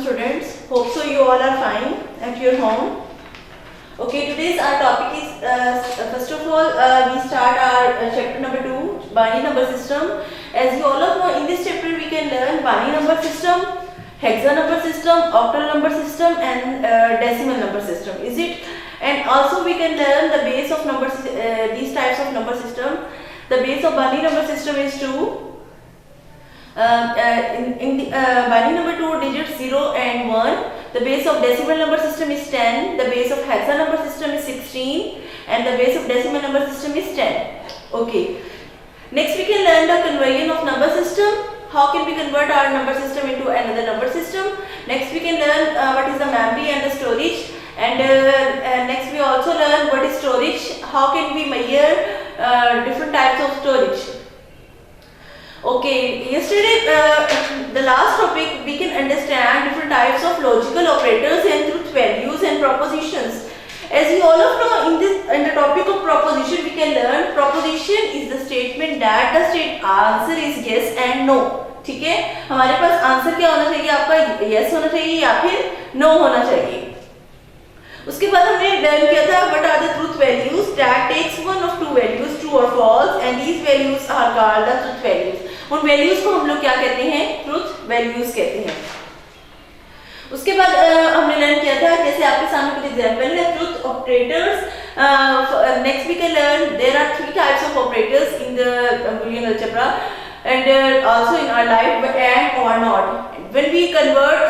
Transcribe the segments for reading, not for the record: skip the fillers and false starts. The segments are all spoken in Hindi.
students. Hope so you all are fine at your home. Okay, today's our topic is first of all we start our chapter number 2, binary number system. As you all know, in this chapter we can learn binary number system, hexa number system, octal number system, and decimal number system. Is it? And also we can learn the base of numbers. These types of number system. The base of binary number system is 2. In the binary number 2 digits 0 and 1. The base of decimal number system is 10. The base of hexa number system is 16. And the base of decimal number system is 10. Okay. Next we can learn the conversion of number system. How can we convert our number system into another number system? Next we can learn what is the memory and the storage. And next we also learn what is storage. How can we measure different types of storage. Okay, yesterday the last topic we can understand different types of logical operators and truth values and propositions. As you all know, in the topic of proposition we can learn proposition is the statement that the answer is yes and no. ठीक है, हमारे पास आंसर क्या होना चाहिए, आपका yes होना चाहिए या फिर no होना चाहिए. उसके बाद हमने लर्न किया था what are the truth values that takes one of two values true or false and these values are called the truth values. उन values को हम लोग क्या कहते हैं, truth values कहते हैं. उसके बाद हमने लर्न किया था, जैसे आपके सामने कुछ एग्जांपल है truth operators. Next we can learn there are three types of operators in the Boolean algebra and also in our life, and or not. When we convert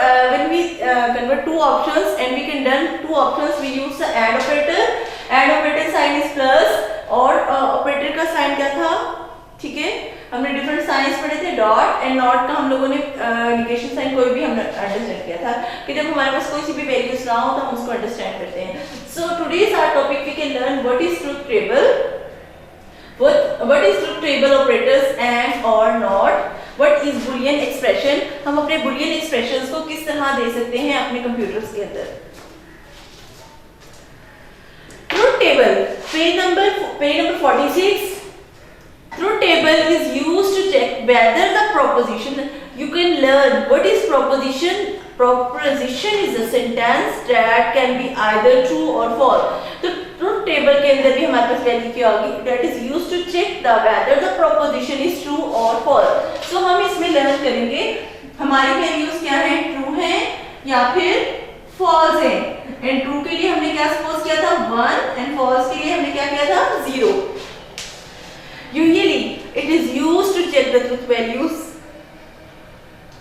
two options and we can learn two options, we use the and operator. And operator sign is plus और operator का sign क्या था, ठीक है, हमने different signs पढ़े थे, dot and not का हम लोगों ने negation sign कोई भी हमने understand किया था कि जब हमारे पास कोई सी भी values ना हो तो हम उसको understand करते हैं. So today's our topic we can learn what is truth table, what is truth table operators and or not. What is Boolean expression? हम अपने Boolean expressions को किस तरह दे सकते हैं अपने कंप्यूटर्स के अंदर. Truth table, page number 46. Truth table is used to check whether the proposition. You can learn what is proposition. Proposition is a sentence that can be either true or false. तो truth table के अंदर भी हमारे पास वैल्यू क्या होगी, that is used to check the whether the proposition is true or false. So हम इसमें लर्न करेंगे हमारी वैल्यूज क्या हैं, ट्रू हैं या फिर फॉल्स हैं. एंड ट्रू के लिए हमने क्या सपोज किया था 1 एंड फॉल्स के लिए हमने क्या किया था 0. Usually it is used to check the truth values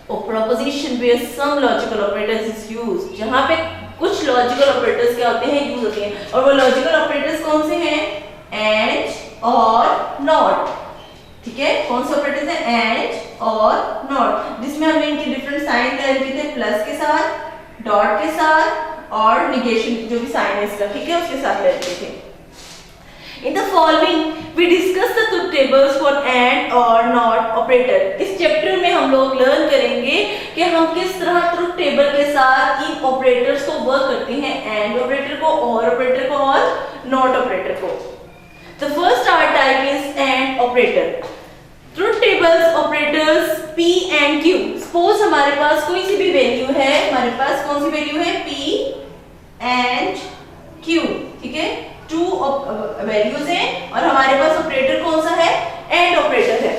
of proposition where some logical operators is used. जहाँ पे कुछ लॉजिकल ऑपरेटर्स क्या होते हैं, यूज होते हैं. और वो लॉजिकल ऑपरेटर्स कौन से हैं, एंड और नॉट. ठीक है, कौन से ऑपरेटर्स हैं, एंड और नॉट, जिसमें हमने इनके डिफरेंट साइन लर्न किए थे, प्लस के साथ, डॉट के साथ और निगेशन जो भी साइन है इसका, ठीक है, उसके साथ लर्न किए थे. In the following we discuss the truth tables for and or not operator. इस चैप्टर में हम लोग लर्न करेंगे कि हम किस तरह truth table के साथ इन ऑपरेटर्स को वर्क करते हैं, and ऑपरेटर को, or ऑपरेटर को और not ऑपरेटर को. The first our type is and operator. Truth tables operators p and q. Suppose हमारे पास कोई सी भी वैल्यू है, हमारे पास कौन सी वैल्यू है, p and q, ठीक है, टू वैल्यूज हैं और हमारे पास ऑपरेटर कौन सा है, एंड ऑपरेटर है.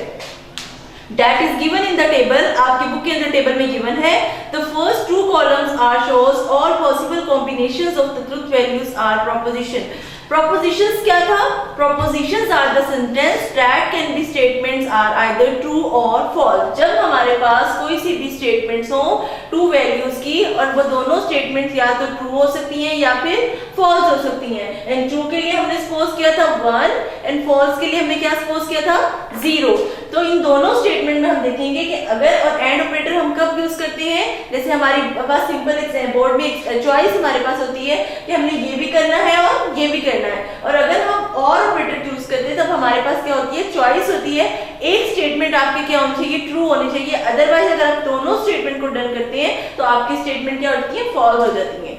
That is given in the table. आपकी बुक के अंदर टेबल में given है. The first two columns are shows all possible combinations of the truth values are proposition. Propositions क्या था, propositions are the sentence that can be statements are either true or false. जब हमारे पास कोई सी भी statements हो टू वैल्यूज की और वो दोनों statements या तो true हो सकती हैं या फिर false हो सकती हैं. And true के लिए हमने suppose किया था 1 and false के लिए हमने क्या suppose किया था 0. तो इन दोनों स्टेटमेंट में हम देखेंगे कि अगर और एंड ऑपरेटर हम कब यूज करते हैं, जैसे हमारे पास सिंपल बोर्ड में चॉइस हमारे पास होती है कि हमने ये भी करना है और ये भी करना है, और अगर हम और ऑपरेटर यूज करते हैं तब हमारे पास क्या होती है, चॉइस होती है. एक स्टेटमेंट आपके क्या होनी चाहिए, ट्रू होनी चाहिए. अदरवाइज अगर आप दोनों स्टेटमेंट को डन करते हैं तो आपकी स्टेटमेंट क्या होती है, फॉल्स हो जाती है.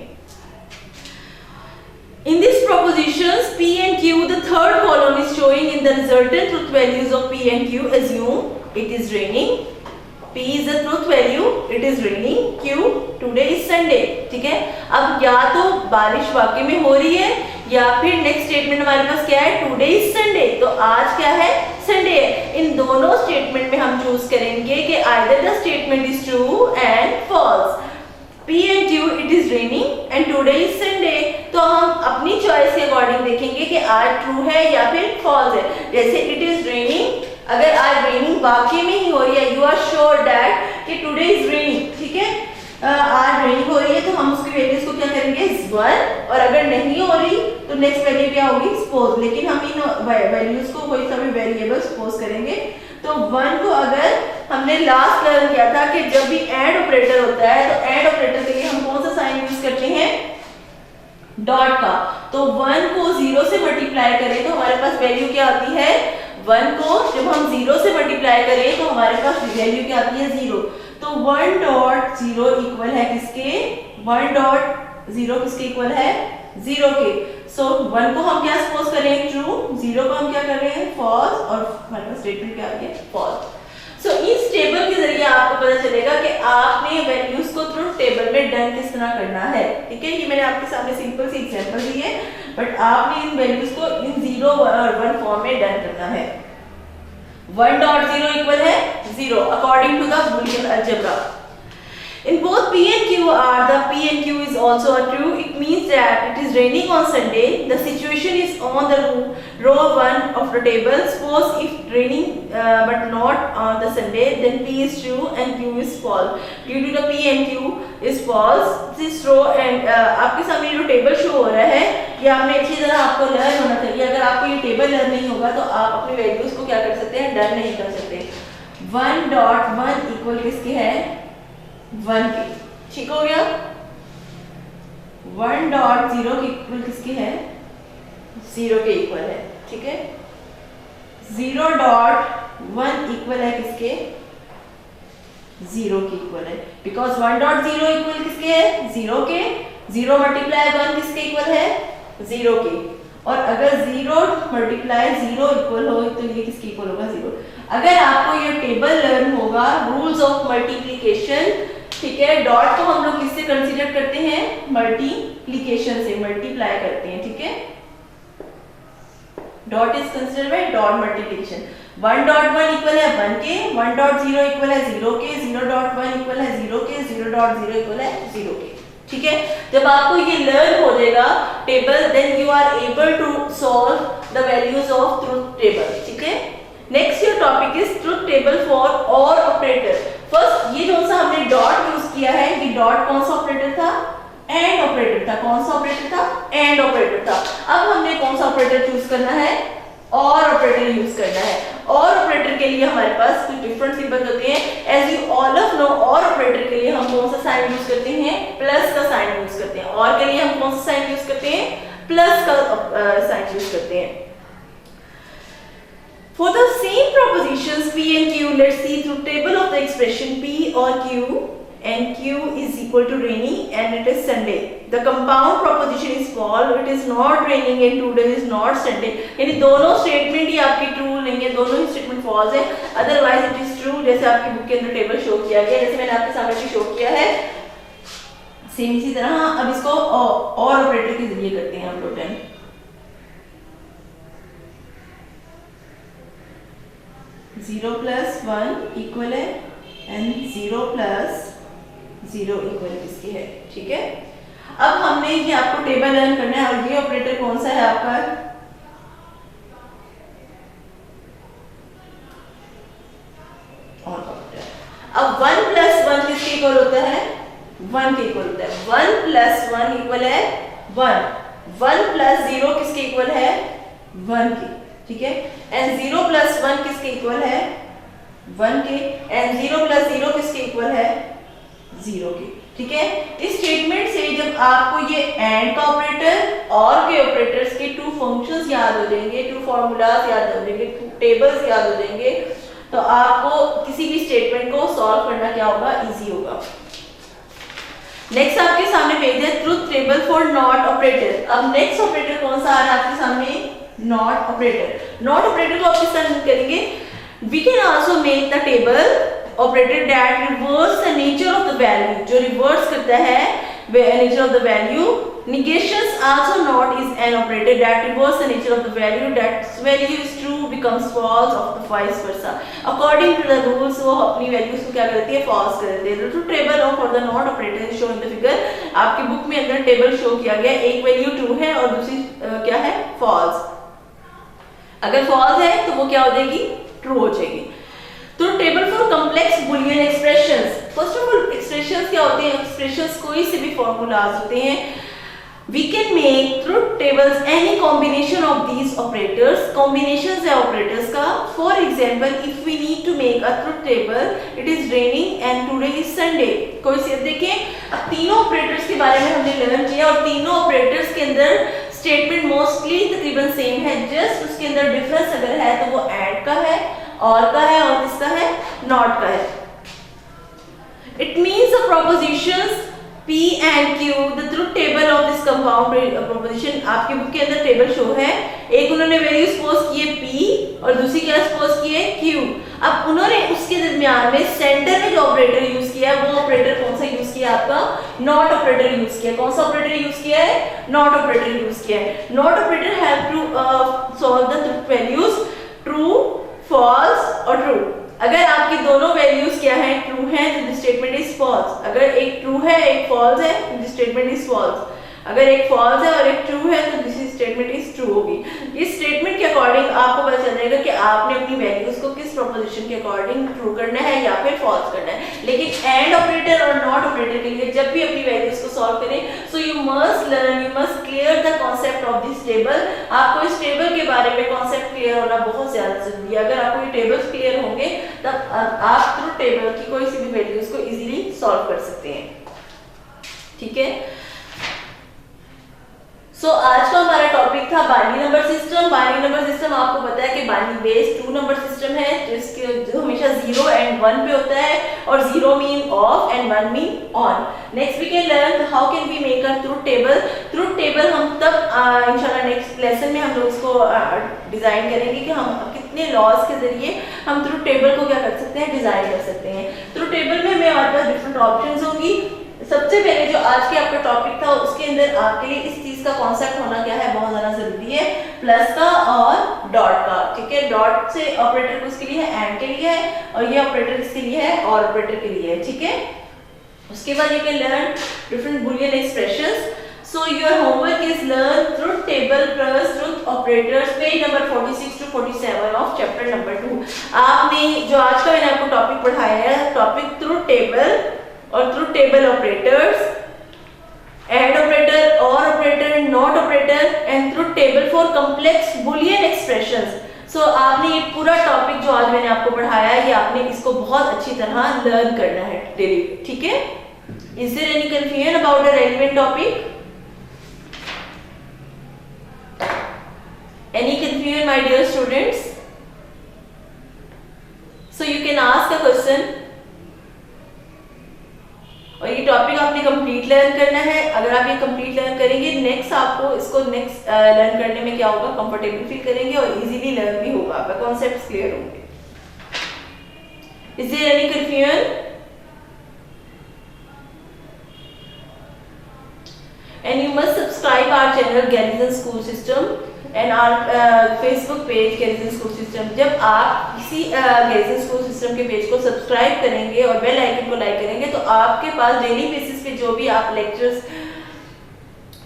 In these propositions P and Q, the third column is showing in the resultant truth values of P and Q. Assume it is raining. P is the truth value. It is raining. Q, today Sunday, ठीक है। अब या तो बारिश वाकई में हो रही है या फिर नेक्स्ट स्टेटमेंट हमारे पास क्या है, टुडे इज संडे, तो आज क्या है, संडे है। इन दोनों स्टेटमेंट में हम चूज करेंगे कि either the statement is true and false. P and Q, it is raining and today is Sunday, तो हम अपनी चॉइस के अकॉर्डिंग देखेंगे कि आज ट्रू है या फिर फॉल्स है। जैसे इट इज रेनिंग, अगर आज रेनिंग वाकई में ही हो रही है, यू आर श्योर दैट कि टुडे इज रेनिंग, ठीक है, आज रेनिंग हो रही है, तो हम उसकी वैल्यूज को क्या करेंगे, 1, और अगर नहीं हो रही तो नेक्स्ट वैल्यू क्या होगी, सपोज। लेकिन हम इन वैल्यूज को कोई सा भी वेरिएबल सपोज करेंगे। तो 1 को अगर हमने लास्ट लर्न किया था कि जब भी एंड ऑपरेटर होता है तो एंड ऑपरेटर के लिए हम कौन सा साइन यूज करते हैं, डॉट का। तो 1 को 0 से मल्टीप्लाई करें तो हमारे पास वैल्यू क्या आती है, 1 को जब हम 0 से मल्टीप्लाई करें तो हमारे पास वैल्यू क्या आती है, 0। तो 1.0 इक्वल है किसके, 1.0 किसके इक्वल है, 0 के। सो 1 को हम क्या सपोज करें, ट्रू, 0 को हम क्या कर रहे हैं, फॉल्स, और हमारे पास स्टेटमेंट क्या आ गया, फॉल्स। सो इस टेबल के जरिए आपको पता चलेगा कि आपने वैल्यूज को ट्रुथ टेबल में डन किस तरह करना है, ठीक है। ये मैंने आपके सामने सिंपल सी एग्जांपल दी है, बट आपने इन वैल्यूज को इन 0 और 1 फॉर्म में डन करना है। 1.0 इक्वल है 0 according to the Boolean algebra. In both P and Q are the P and Q is also a true. It means that it is raining on Sunday. The situation is on the row 1 of the table. Suppose if raining but not on the Sunday, then P is true and Q is false. Due to the P and Q is false, this row and आपके सामने जो टेबल शो हो रहा है ये आपने अच्छी तरह आपको लर्न होना चाहिए। अगर आपको ये टेबल लर्न नहीं होगा तो आप अपनी वैल्यूज को क्या कर सकते हैं, डन नहीं कर सकते। 1.1 इक्वल किसके है, 1 के, ठीक हो गया। 1.0 के इक्वल किसके है, 0 के इक्वल है, ठीक है। 0.1 इक्वल है किसके, 0 के इक्वल है, बिकॉज 1.0 इक्वल किसके है, 0 के। 0 मल्टीप्लाई 1 किसके इक्वल है, 0 के। और अगर 0 मल्टीप्लाई 0 इक्वल हो तो ये किसके इक्वल होगा, 0। अगर आपको ये टेबल लर्न होगा, रूल्स ऑफ मल्टीप्लिकेशन, ठीक है। डॉट को हम लोग किससे कंसीडर करते हैं, मल्टीप्लिकेशन से, मल्टीप्लाई करते हैं, ठीक है। Dot is considered bye dot multiplication. 1.1 equal है 1 के, 1.0 इक्वल है 0 के, 0.1 इक्वल है 0 के, 0.0 इक्वल है 0 के, ठीक है। जब आपको ये लर्न हो जाएगा table, then you are able to solve the values of truth table, ठीक है। Next your topic is truth table for और ऑपरेटर। फर्स्ट ये जो सा हमने डॉट यूज किया है, ये डॉट कौन सा ऑपरेटर था, एंड ऑपरेटर था। कौन सा ऑपरेटर था, एंड ऑपरेटर था। अब हमने कौन सा ऑपरेटर चूज करना है, और ऑपरेटर यूज करना है। और ऑपरेटर के लिए हमारे पास कुछ डिफरेंट सिंबल होते हैं। As you all of know, और ऑपरेटर के लिए हम कौन सा साइन यूज करते हैं, प्लस का साइन यूज करते हैं। और के लिए हम कौन सा साइन यूज करते हैं, प्लस का साइन यूज करते हैं। For the same propositions P and Q, let's see through table of the expression P or Q and Q is equal to raining and it is Sunday. The compound proposition is false. It is not raining and today is not Sunday. यानी दोनों स्टेटमेंट ही आपकी ट्रू नहीं है, दोनों ही स्टेटमेंट फॉल्स है। अदरवाइज इट इज ट्रू, जैसे आपकी बुक के अंदर टेबल शो किया गया, जैसे मैंने आपके सामने भी शो किया है, सेम इसी तरह। अब इसको और ऑपरेटर के जरिए करते हैं हम लोग। 0 plus 1 इक्वल है एंड 0 plus 0 इक्वल किसके है, ठीक है। अब हमने ये आपको टेबल लर्न करना है, और ये ऑपरेटर कौन सा है आपका, और ऑपरेटर। अब 1 plus 1 किसके इक्वल होता है, 1 के इक्वल होता है। 1 plus 1 इक्वल है 1। 1 plus 0 किसके इक्वल है, 1 के, ठीक है। एंड 0 plus 1 किसके इक्वल है, 1 के। एंड 0 plus 0 किसके इक्वल है, 0 के, ठीक है। इस स्टेटमेंट से जब आपको ये एंड का ऑपरेटर और के ऑपरेटर्स के 2 फंक्शंस याद हो जाएंगे, 2 फॉर्मूलाज याद हो जाएंगे, 2 टेबल्स याद हो जाएंगे, तो आपको किसी भी स्टेटमेंट को सॉल्व करना क्या होगा, इजी होगा। नेक्स्ट आपके सामने पेज है truth table for not operator. अब नेक्स्ट ऑपरेटर कौन सा आ रहा है आपके सामने, नॉट ऑपरेटर। नॉट ऑपरेटर को आप किस तरह करेंगे, we can also make the table operator that reverse the nature of the value, जो रिवर्स करता है nature of the value. Negations also not is an operator that reverse the nature of the value, that value is true becomes false of the vice versa. According to the rules वो अपनी values को क्या करती है, false कर देती है. The true table of for the not operator is shown in the figure. आपकी बुक में अंदर टेबल शो किया गया, एक वैल्यू ट्रू है और दूसरी क्या है, फॉल्स. अगर फॉल्स है तो वो क्या हो जाएगी, ट्रू हो जाएगी. तो table for complex Boolean expressions. First of all expressions क्या होते हैं, एक्सप्रेशंस कोई से भी फॉर्मूलाज होते हैं. We can make truth tables any combination of these operators. Combinations है operators का. For example, if we need to make a truth table, it is raining and today is Sunday. कोई से देखें, अब तीनों operators के बारे में हमने लर्न किया और तीनों operators के अंदर स्टेटमेंट मोस्टली तकरीबन सेम है. जस्ट उसके अंदर डिफरेंस अगर है तो वो एड का है, और का है, और किसका है, नॉट का है. It means the propositions P and Q, the truth table of this compound proposition. आपकी बुक के अंदर टेबल शो है. एक उन्होंने वैल्यू सपोज की है P और दूसरी क्या सपोज की है, Q. अब उन्होंने उसके दरमियान में सेंटर में जो ऑपरेटर यूज किया है वो ऑपरेटर कौन सा यूज किया है, आपका नॉट ऑपरेटर यूज किया है. कौन सा ऑपरेटर यूज किया है, नॉट ऑपरेटर यूज किया है. Not operator have to solve the truth values true, false और ट्रू. अगर आपकी दोनों वैल्यूज क्या है, ट्रू है, तो दिस स्टेटमेंट इज फॉल्स. अगर एक ट्रू है एक फॉल्स है तो दिस स्टेटमेंट इज फॉल्स. अगर एक फॉल्स है और एक ट्रू है तो दिस स्टेटमेंट इज ट्रू होगी. इस स्टेटमेंट के अकॉर्डिंग आपको पता चल जाएगा कि आपने अपनी वैल्यूज को किस प्रोपोजिशन के अकॉर्डिंग ट्रू करना है या फिर फॉल्स करना है. लेकिन एंड ऑपरेटर और नॉट ऑपरेटर के लिए जब भी अपनी वैल्यूज को सॉल्व करें, so you must learn, you must clear the concept of this table. आपको इस टेबल के बारे में कॉन्सेप्ट क्लियर होना बहुत ज्यादा जरूरी है. अगर आपको ये टेबल्स क्लियर होंगे तब आप थ्रू टेबल की कोई सी भी वैल्यूज को इजीली सॉल्व कर सकते हैं. ठीक है. सो आज का हमारा टॉपिक था binary number system. Binary number system आपको पता है कि बाइनरी बेस्ड 2 नंबर सिस्टम है जिसके जो हमेशा 0 एंड 1 पे होता है और 0 mean off and 1 mean on. Next we can learn how can we make a truth table. Truth table हम तब इंशाल्लाह नेक्स्ट लेसन में हम लोग उसको डिजाइन करेंगे कि हम कितने लॉज के जरिए हम ट्रुथ टेबल को क्या कर सकते हैं, डिजाइन कर सकते हैं. ट्रुथ टेबल में हमारे पास डिफरेंट ऑप्शंस होंगी. सबसे पहले जो आज के आपका टॉपिक था उसके अंदर आपके लिए इस चीज का कॉन्सेप्ट होना क्या है, बहुत ज्यादा जरूरी है, प्लस का और डॉट का. ठीक है. डॉट से ऑपरेटर किसके लिए है, एंड के लिए है, और ये ऑपरेटर किसके लिए है, और ऑपरेटर के लिए है. ठीक है. उसके बाद you can learn different Boolean expressions. So your homework is learn truth table plus truth operators, page number 46 to 47 of chapter number 2. आपने जो आज का मैंने आपको टॉपिक पढ़ाया है, टॉपिक ट्रुथ टेबल और truth table operators, and operator, or operator, not operator and truth table for complex Boolean expressions. So आपने ये पूरा टॉपिक जो आज मैंने आपको पढ़ाया है ये आपने इसको बहुत अच्छी तरह लर्न करना है डेली. ठीक है. Is there any confusion about the relevant topic? Any confusion, my dear students? So you can ask a question. और ये टॉपिक आपने कंप्लीट लर्न करना है. अगर आप ये कंप्लीट लर्न करेंगे, नेक्स्ट आपको इसको नेक्स्ट लर्न करने में क्या होगा, कंफर्टेबल फील करेंगे और इजीली लर्न भी होगा, आपका कॉन्सेप्ट्स क्लियर होंगे. Is there any confusion? And you must subscribe our channel Garrison School System and our Facebook page Garrison School System. जब आप किसी Garrison School System के पेज को सब्सक्राइब करेंगे और बेल आइकन को लाइक करेंगे तो आपके पास डेली बेसिस पे जो भी आप लेक्चर्स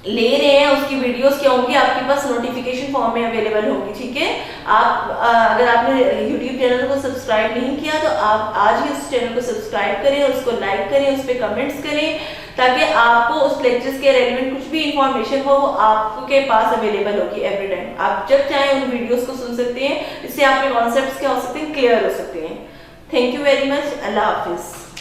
ले रहे हैं उसकी वीडियोस क्या होंगी, आपके पास नोटिफिकेशन फॉर्म में अवेलेबल होंगी. ठीक है. आप अगर आपने YouTube चैनल को सब्सक्राइब नहीं किया तो आप आज ही उस चैनल को सब्सक्राइब करें और उसको लाइक करें, उस पर कमेंट्स करें ताकि आपको उस लेक्चर्स के रेलेवेंट कुछ भी इंफॉर्मेशन हो वो आपके पास अवेलेबल होगी एवरी टाइम. आप जब चाहें उन वीडियोस को सुन सकते हैं. इससे आपके कॉन्सेप्ट्स क्या हो सकते हैं, क्लियर हो सकते हैं. Thank you very much. Allah Hafiz.